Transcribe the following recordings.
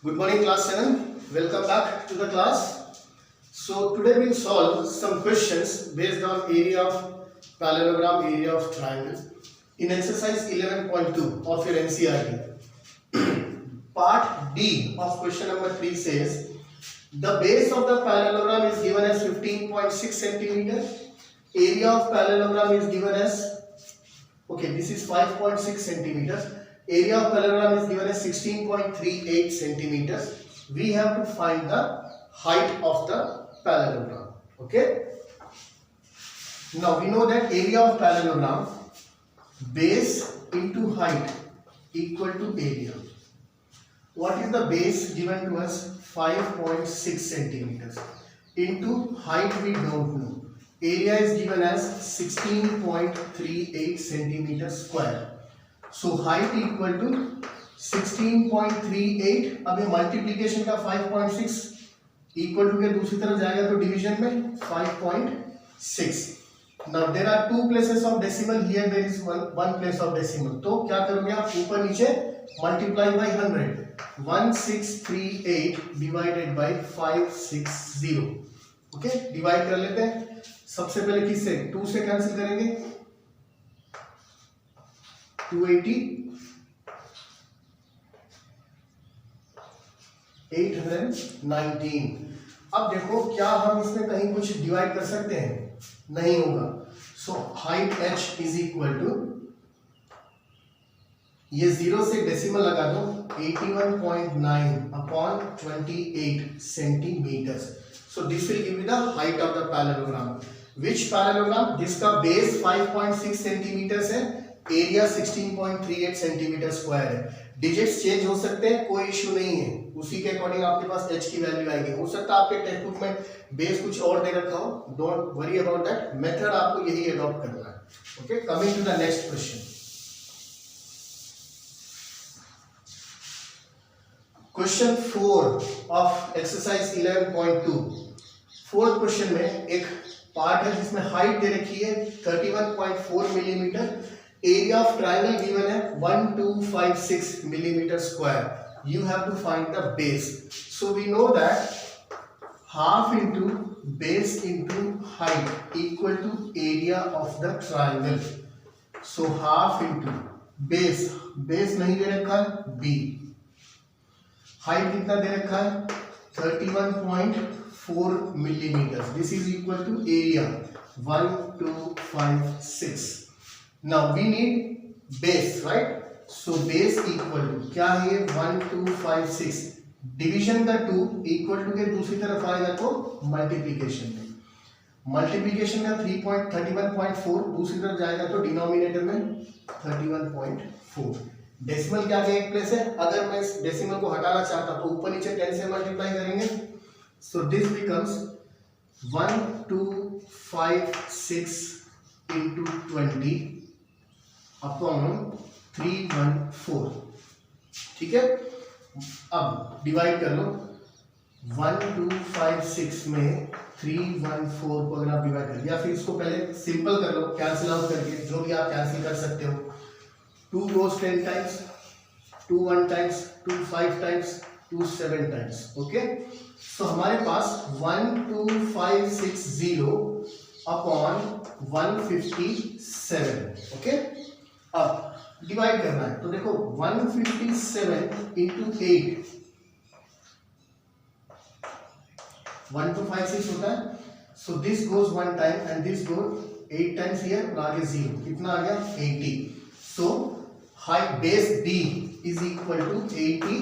Good morning, class 7. Welcome back to the class. So today we'll solve some questions based on area of parallelogram, area of triangle in exercise 11.2 of your NCERT. Part D of question number 3 says the base of the parallelogram is given as 15.6 centimeter. Area of parallelogram is given as, okay, this is 5.6 centimeters. Area of parallelogram is given as 16.38 centimeters. We have to find the height of the parallelogram. Okay. Now we know that area of parallelogram, base into height equal to area. What is the base given to us? 5.6 centimeters. Into height we don't know. Area is given as 16.38 centimeters square. So height equal to 16.38. अब ये multiplication का 5.6 equal to के दूसरी तरफ जाएगा तो division में 5.6. Now there are two places of decimal. Here there is one place of decimal. तो क्या करोगे आप? ऊपर नीचे multiply by 100. 1638 divided by 560. Okay, divide कर लेते हैं. सबसे पहले किससे? 2 से कैंसिल करेंगे. 280 819. अब देखो क्या हम इसमें कहीं कुछ डिवाइड कर सकते हैं? नहीं होगा. So height h is equal to, ये 0 से डेसिमल लगा दो, 81.9 upon 28 centimetre. So this will give you the height of the parallelogram. Which parallelogram? जिसका बेस 5.6 सेंटीमीटर है, एरिया 16.38 सेंटीमीटर स्क्वायर है. डिजिट्स चेंज हो सकते हैं, कोई इश्यू नहीं है. उसी के अकॉर्डिंग आपके पास h की वैल्यू आएगी. हो सकता है आपके टेक्स्ट बुक में बेस कुछ और दे रखा हो. Don't worry about that. Method आपको यही अडॉप्ट करना है. Okay, coming to the next question. Question 4 of exercise 11.2. Fourth question में एक पार्ट है जिसमें हाइट दे रखी है 31.4 millimetre. Area of triangle given है 1256 millimeter square. You have to find the base. So we know that half into base into height equal to area of the triangle. So half into base, base नहीं दे रखा है, b. Height कितना दे रखा है? 31.4 millimeters. This is equal to area 1256. Now we need base, right? So base equal to क्या है? 1256. Division का 2 equal to के दूसरी तरफ आएगा तो मल्टीप्लीकेशन में. मल्टीप्लीकेशन का 31.4 दूसरी तरफ जाएगा तो डिनोमिनेटर में 31.4. डेसिमल क्या के एक प्लेस है. अगर मैं इस डेसिमल को हटाना चाहता तो ऊपर नीचे 10 से मल्टीप्लाई करेंगे. So this becomes 1256 into 20 upon 314. ठीक है. अब डिवाइड कर लो. 1256 में 314 को अगर आप डिवाइड कर, या फिर इसको पहले सिंपल कर लो कैंसिल आउट करके, जो भी आप कैंसिल कर सकते हो. 2 goes 10 times, 2 1 times, 2 5 times, 2 7 times. Okay, तो हमारे पास 12560 अपॉन 157. ओके, अब डिवाइड करना है तो देखो 157 इंटू 8 1256 होता है. So this goes 1 time and this goes 8 times here और आगे 0. कितना आ गया? 80. So height base b is equal to 80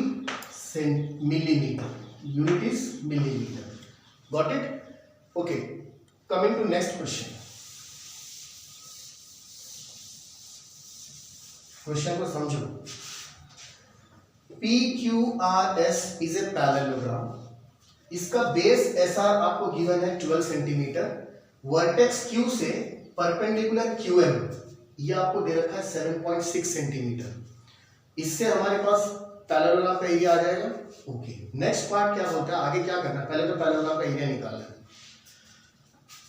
millimeter. Unit is millimeter. Got it? Okay, coming to next question. Question को समझो. PQRS is a parallelogram. इसका base SR आपको given है 12 सेंटीमीटर. वर्टेक्स Q से परपेंडिकुलर QM ये आपको दे रखा है 7.6 सेंटीमीटर. इससे हमारे पास पैरेललोग्राम का एरिया आ जाएगा. ओके, नेक्स्ट पार्ट क्या होता है, आगे क्या करना है? पहले तो पैरेललोग्राम का एरिया निकालना है.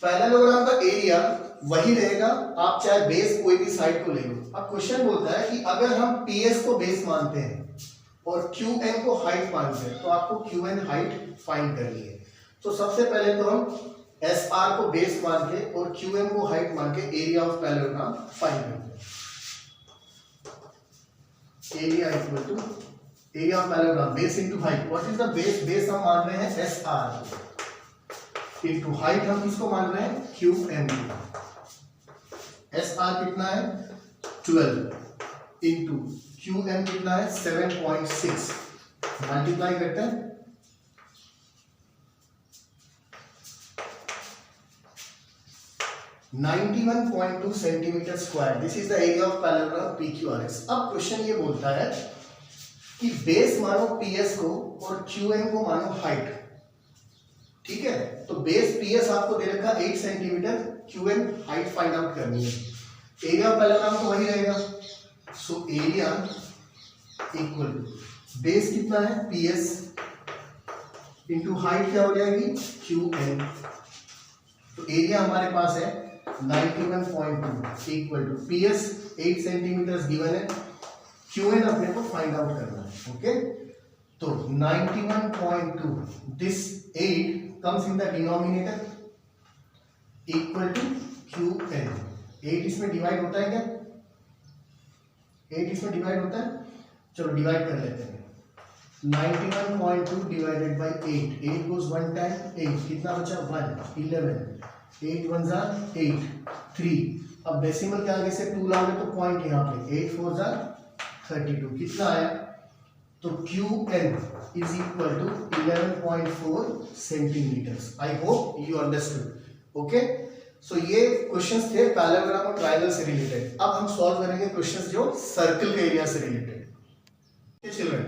पैरेललोग्राम का एरिया वही रहेगा, आप चाहे बेस कोई भी साइड को ले लो. अब क्वेश्चन बोलता है कि अगर हम PS को बेस मानते हैं, और क्यू एन को हाइट मानते हैं, तो आपको क्यू एन हाइट फाइंड करनी है। तो सबसे पहले तो हम एस आर को बेस मान के और क्यू एम को हाइट मान के एरिया ऑफ पैरेललोग्राम फाइंड करते हैं। Area equal to area of parallelogram base into height. What is the base? Base हम मान रहे हैं एस आर इनटू हाइट हम किसको मान रहे हैं? Q M. एस आर कितना है? 12 इंटू क्यू एम कितना है? 7.6। मल्टीप्लाई करते हैं, 91.2 centimetre square. This is the area of parallelogram PQRS। अब क्वेश्चन ये बोलता है कि बेस मानो PS को और QM को मानो हाइट। ठीक है, तो बेस PS आपको दे रखा 8 centimetre, QM height find out करनी है। एरिया ऑफ पैरेललोग्राम तो वही रहेगा। So area equal to base कितना है? PS इंटू हाइट क्या हो जाएगी? QM। तो एरिया हमारे पास है 91.2 equal to PS 8 centimetre given है, QN अपने को फाइंड आउट करना है। ओके, तो 91.2 this 8 comes in the denominator equal to QN। 8 इसमें डिवाइड होता है क्या? 8 इसमें डिवाइड होता है? चलो डिवाइड कर लेते हैं। 91.2 डिवाइडेड बाई 8, 8 goes 1 टाइम 8, कितना बचा? 1, 11, 8 1 जार 8, 3। अब डेसिमल के आगे से 2 लाओगे तो पॉइंट यहाँ पे 8 4 जार 32, कितना आया? तो QN is equal to 11.4 centimeters. I hope you understood. Okay, so ये क्वेश्चंस थे पैरेललोग्राम और ट्रायंगल से रिलेटेड। अब हम सॉल्व करेंगे क्वेश्चंस जो सर्कल के एरिया से रिलेटेड। चिल्ड्रन,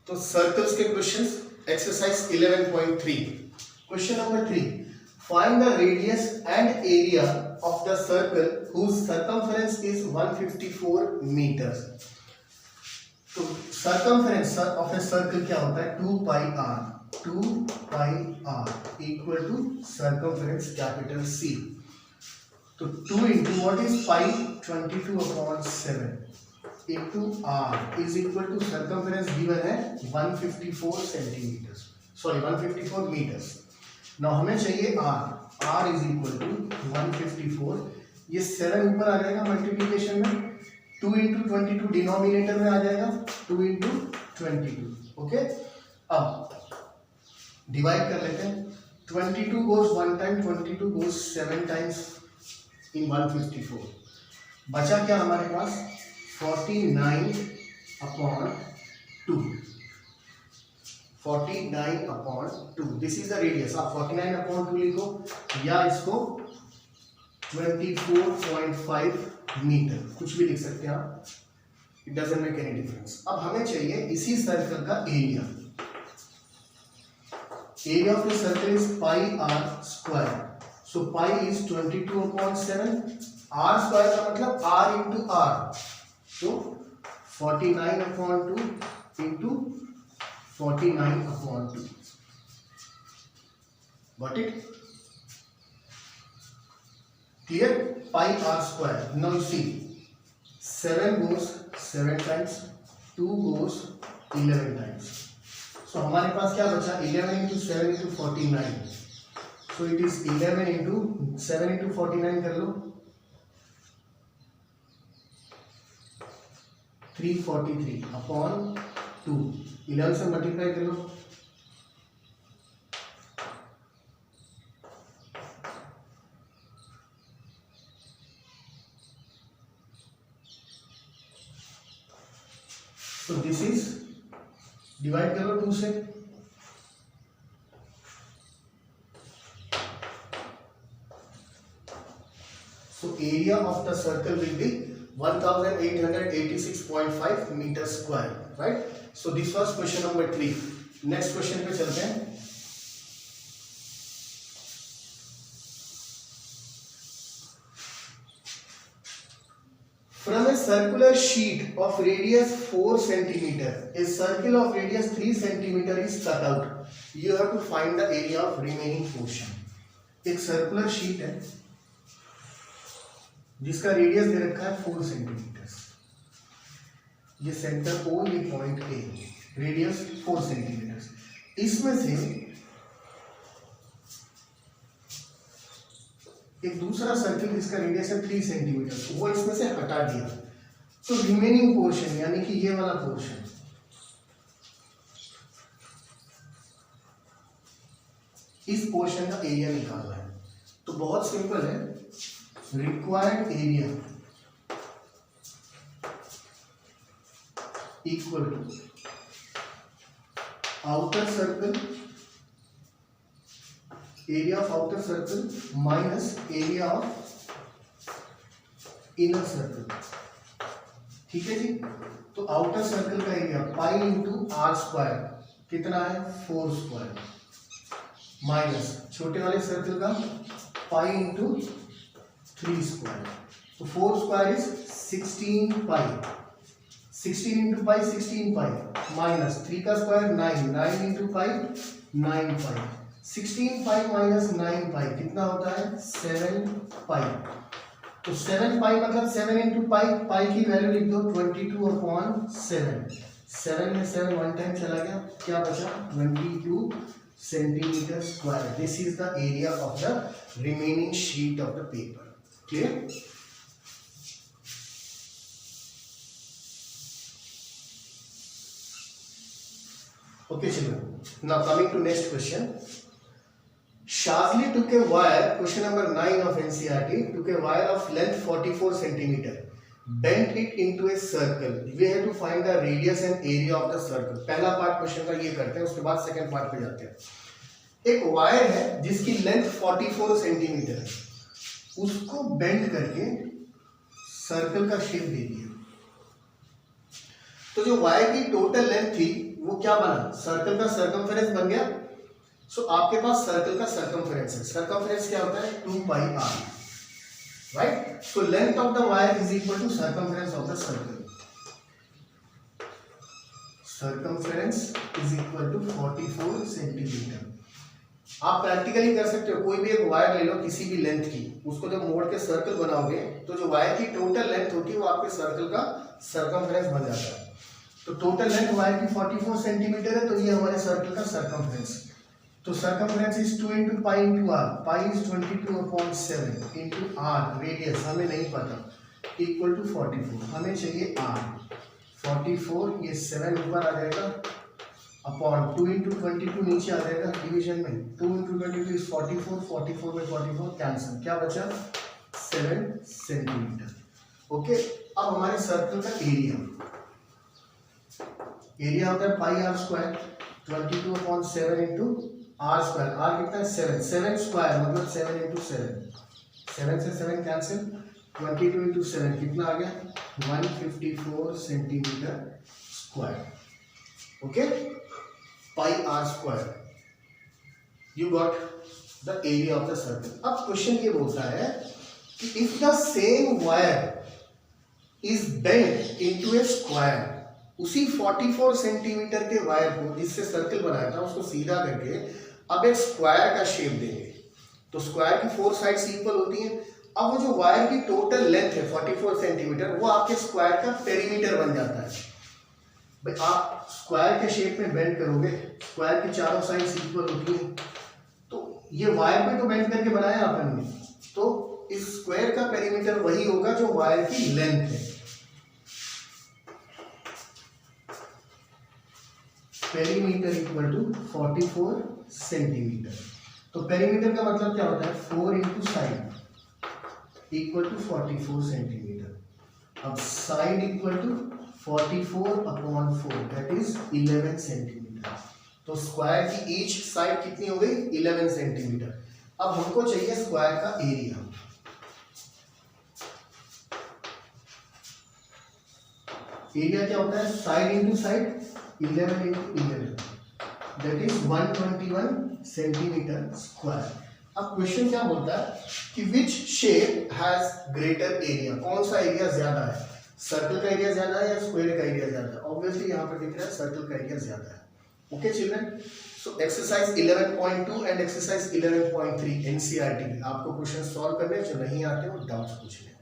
तो सर्कल्स के questions, exercise 11.3। Question number 3, find the radius and area of the circle whose circumference is 154 meters। तो circumference of a circle क्या होता है? 2 pi r, 2 pi r equal to circumference capital C। तो 2 into what is pi? 22/7 into r is equal to circumference given है 154 centimetre, sorry 154 metres. now हमें चाहिए r is equal to 154। ये 7 ऊपर आ जाएगा मल्टीप्लीकेशन में, 2 इंटू 22 डिनोमिनेटर में आ जाएगा, 2 इंटू 22। ओके, अब डिवाइड कर लेते हैं। 22 goes 1 time, 22 goes 7 times in 154। बचा क्या हमारे पास? 49/2। 49/2 दिस इज द रेडियस। आप 49/2 लिखो या इसको 24.5 मीटर, कुछ भी लिख सकते हैं आप, it doesn't make any difference. अब हमें चाहिए इसी सर्कल का area. Area of the circle is pi are square. So pi is 22/7, r square का मतलब आर इंटू आर, तो 49/2 into 49/2। Got it? Clear? Pi r square. Now you see, 7 goes 7 times, 2 goes 11 times. So हमारे पास क्या बचा? 11 into 7 into 49. So it is 11 into 7 into 49 कर लो, 343/2। 11 से multiply कर लो, तो दिस इज, डिवाइड कर लो 2 से, so area of the circle will be 1886.5 meter square, right? So this was question number 3. next question पे चलते हैं। From a circular sheet of radius 4 centimeter, a circle of radius 3 centimeter is cut out. You have to find the area of remaining portion. एक circular sheet है जिसका radius दे रखा है 4 centimetre. ये centre O, ये पॉइंट A, रेडियस 4 सेंटीमीटर। इसमें से एक दूसरा सर्किल जिसका रेडियस है 3 सेंटीमीटर, वो इसमें से हटा दिया, तो रिमेनिंग पोर्शन यानी कि ये वाला पोर्शन, इस पोर्शन का एरिया निकालना है। तो बहुत सिंपल है, required area equal to outer circle, area of outer circle minus area of inner circle. ठीक है जी। तो आउटर सर्कल का area pi into are square कितना है 4 स्क्वायर, माइनस छोटे वाले सर्कल का पाई इंटू 3 स्क्वायर। तो 4 square is 16 pi, 16 into pi 16 pi, minus 3 का स्क्वायर 9, 9 इंटू पाई 9 पाई, 16 पाई माइनस 9 पाई कितना होता है 7 पाई। तो 7 पाई मतलब 7 इंटू पाई, पाई की वैल्यू लिख दो 22/7, 7 में 7 वन टाइम चला गया, क्या बचा 22 centimetre square. This is the area of the remaining sheet of the paper. Clear? Okay children, now coming to next question. Shazli took a wire, question number 9 of NCERT, took a wire of length 44 centimeter, bent it into a circle. We have to find the radius and area of the circle. पहला part question का ये करते हैं, उसके बाद second part पे जाते हैं। एक वायर है जिसकी लेंथ 44 सेंटीमीटर है, उसको बेंड करके सर्कल का शेप दे दिया। तो जो वायर की टोटल लेंथ थी वो क्या बना, सर्कल का सर्कमफेरेंस बन गया। सो आपके पास सर्कल का सर्कमफेरेंस है, सर्कमफेरेंस क्या होता है 2 pi r, right. So length of the wire is equal to circumference of the circle, circumference is equal to 44 centimetre. आप प्रैक्टिकली कर सकते हो, कोई भी एक वायर ले लो किसी भी लेंथ की, उसको जब मोड़ के सर्कल बनाओगे तो जो वायर की टोटल लेंथ होती है वो आपके सर्कल का सर्कमफेरेंस बन जाता है। तो टोटल लेंथ वायर की 44 सेंटीमीटर है, तो ये हमारे सर्कल का सर्कमफेरेंस। तो circumference is 2 into pi into r, pi is 22/7 into r, radius हमें नहीं पता, इक्वल टू 44, हमें चाहिए आर 44, ये 7 ऊपर आ जाएगा अपॉन 2 इंटू 22 नीचे आ जाएगा डिवीजन में, 2 इंटू 22 इज 44, 44 में 44 कैंसिल, क्या बचा 7 सेंटीमीटर। ओके, अब हमारे सर्कल का एरिया, एरिया होता है pi are square, 22/7 into are square, R कितना है 7, 7 स्क्वायर मतलब 7 इंटू 7, 7 से 7 कैंसिल, 22 इंटू 7 कितना आ गया 154 centimetre square. Okay, pi are square, you got the area of the circle. अब क्वेश्चन ये बोलता है कि if the same wire is bent into a square, उसी 44 सेंटीमीटर के वायर को जिससे सर्कल बनाया था उसको सीधा करके अब एक स्क्वायर का शेप देंगे। तो स्क्वायर की 4 साइड्स इक्वल होती हैं। अब वो जो वायर की टोटल लेंथ है 44 सेंटीमीटर, वो आपके स्क्वायर का पेरीमीटर बन जाता है। भाई आप स्क्वायर के शेप में बेंड करोगे, स्क्वायर की चारों साइड्स इक्वल होती हैं, तो ये वायर पे तो बेंड करके बनाया अपन ने, तो इस स्क्वायर का पेरीमीटर वही होगा जो वायर की लेंथ है। Perimeter equal to 44 centimeter. तो पेरीमीटर का मतलब क्या होता है 4 into side equal to 44 centimeter. अब side equal to 44/4 that is 11 centimeter. तो स्क्वायर की ईच साइड कितनी हो गई 11 सेंटीमीटर। अब हमको चाहिए स्क्वायर का एरिया। एरिया क्या होता है side into side 11 into 11 that is 121 centimetre square. अब क्वेश्चन क्या बोलता है कि which shape has greater area, कौन सा एरिया ज्यादा है, सर्कल का एरिया ज्यादा है या स्क्वायर का एरिया ज्यादा है। ऑब्वियसली यहाँ पर दिख रहा है सर्कल का एरिया ज्यादा है। Okay children, so exercise 11.2 and exercise 11.3 NCERT आपको क्वेश्चन सॉल्व करने जो नहीं आते हो डाउट्स पूछने।